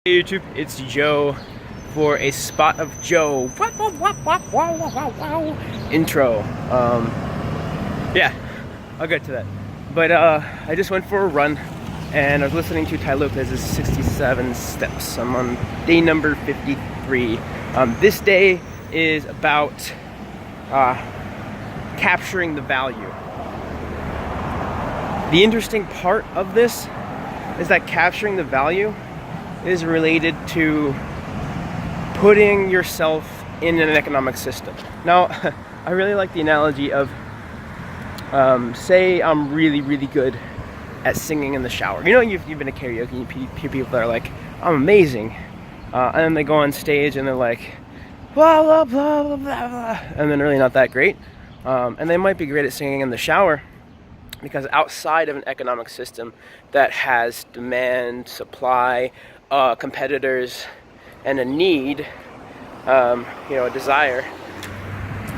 Hey YouTube, it's Joe for a Spot of Joe intro. Yeah, I'll get to that. But I just went for a run and I was listening to Lopez's 67 Steps. I'm on day number 53. This day is about capturing the value. The interesting part of this is that capturing the value is related to putting yourself in an economic system. Now, I really like the analogy of, say I'm really good at singing in the shower. You know, you've been to karaoke and you hear people that are like, I'm amazing. And then they go on stage and they're like, blah, blah, blah, blah, blah, blah. And then really not that great. And they might be great at singing in the shower, because outside of an economic system that has demand, supply, competitors, and a need, a desire,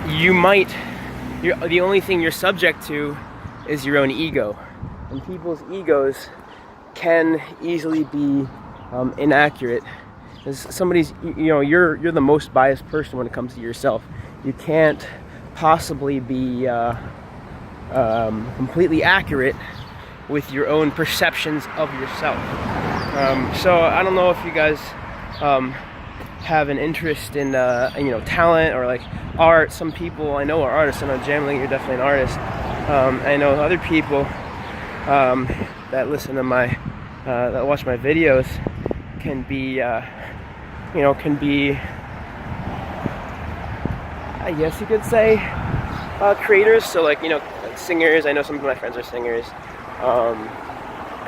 the only thing you're subject to is your own ego. And people's egos can easily be inaccurate. As somebody's, you're the most biased person when it comes to yourself. You can't possibly be completely accurate with your own perceptions of yourself. So I don't know if you guys have an interest in talent or like art. Some people I know are artists. I know generally you're definitely an artist. I know other people that listen to my that watch my videos can be I guess you could say creators. So like singers. I know some of my friends are singers.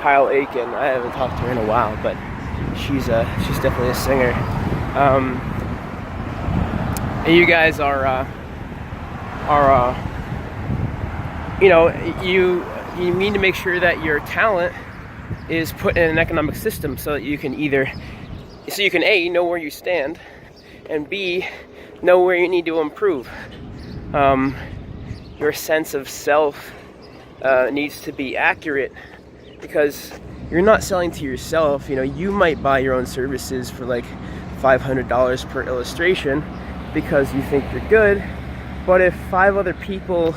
Kyle Aiken, I haven't talked to her in a while, but she's definitely a singer. And you guys you need to make sure that your talent is put in an economic system so that you can A, know where you stand, and B, know where you need to improve. Your sense of self needs to be accurate, because you're not selling to yourself. You might buy your own services for like $500 per illustration because you think you're good, but if 5 other people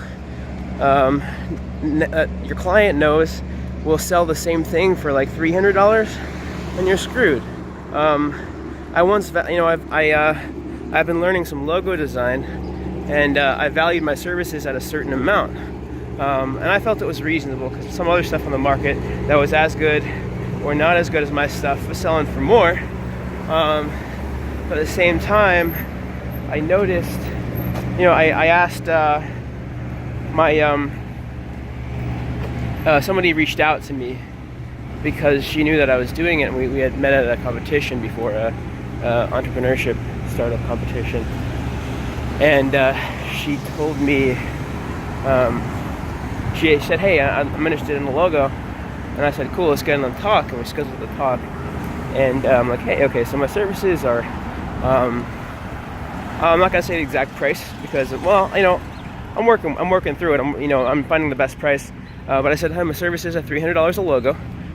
your client knows will sell the same thing for like $300, then you're screwed. I've been learning some logo design, and I valued my services at a certain amount. And I felt it was reasonable, because some other stuff on the market that was as good or not as good as my stuff was selling for more. But at the same time, I noticed, I asked somebody reached out to me because she knew that I was doing it, and we had met at a competition before, entrepreneurship startup competition. And she told me, she said, hey, I'm interested in the logo. And I said, cool, let's get on the talk. And we scheduled the talk. And I'm like, hey, okay, so my services are, I'm not gonna say the exact price, because, well, I'm working through it. I'm finding the best price. But I said, hey, my services are $300 a logo,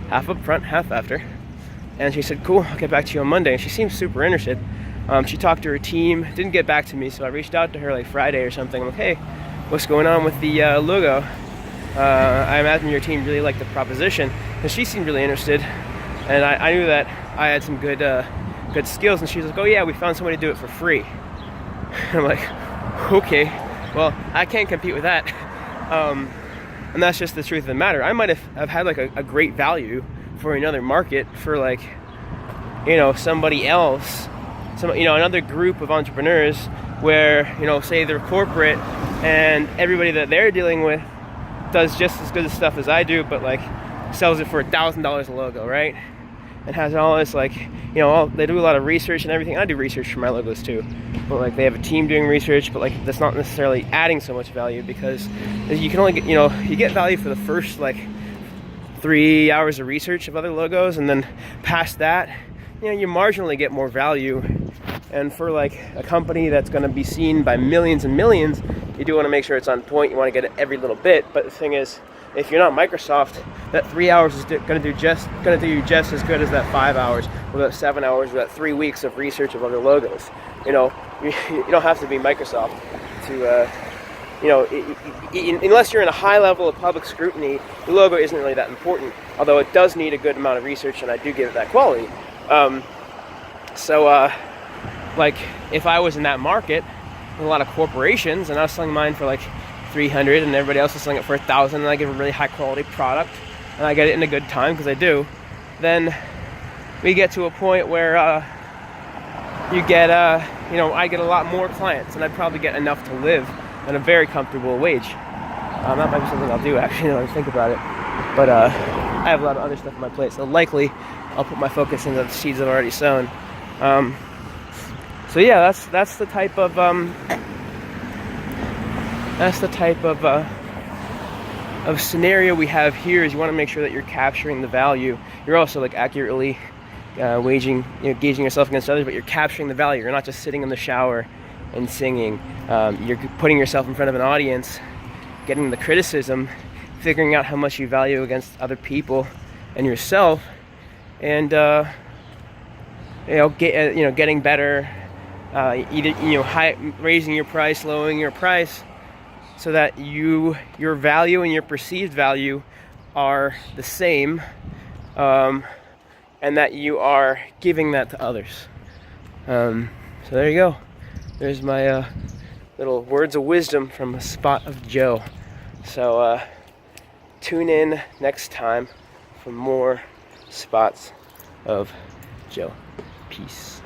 half up front, half after. And she said, cool, I'll get back to you on Monday. And she seemed super interested. She talked to her team, didn't get back to me, so I reached out to her like Friday or something. I'm like, hey, what's going on with the logo? I imagine your team really liked the proposition, and she seemed really interested, and I knew that I had some good skills, and she was like, oh yeah, we found somebody to do it for free. I'm like, okay, well, I can't compete with that. And that's just the truth of the matter. I might have had like a great value for another market, for like, somebody else, another group of entrepreneurs where, say they're corporate and everybody that they're dealing with does just as good stuff as I do, but like sells it for $1,000 a logo, right? And has all this like, they do a lot of research and everything. I do research for my logos too, but like they have a team doing research, but like that's not necessarily adding so much value, because you can only get, you get value for the first like 3 hours of research of other logos, and then past that, you marginally get more value. And for like a company that's going to be seen by millions and millions, you do want to make sure it's on point. You want to get it every little bit. But the thing is, if you're not Microsoft, that 3 hours is gonna do you just as good as that 5 hours, or that 7 hours, or that 3 weeks of research of other logos. You know, you don't have to be Microsoft to, you know, unless you're in a high level of public scrutiny, the logo isn't really that important. Although it does need a good amount of research, and I do give it that quality. Like, if I was in that market, with a lot of corporations, and I was selling mine for like 300, and everybody else is selling it for 1,000, and I give a really high quality product, and I get it in a good time, because I do, then we get to a point where you get, you know, I get a lot more clients, and I'd probably get enough to live on a very comfortable wage. That might be something I'll do, actually, now that I think about it. But I have a lot of other stuff on my plate, so likely I'll put my focus into the seeds I've already sown. So yeah, that's the type of scenario we have here. Is you want to make sure that you're capturing the value. You're also like accurately gauging yourself against others, but you're capturing the value. You're not just sitting in the shower and singing. You're putting yourself in front of an audience, getting the criticism, figuring out how much you value against other people and yourself, and getting better. Either raising your price, lowering your price, so that your value and your perceived value are the same, and that you are giving that to others. So there you go. There's my little words of wisdom from a spot of Joe. So tune in next time for more spots of Joe. Peace.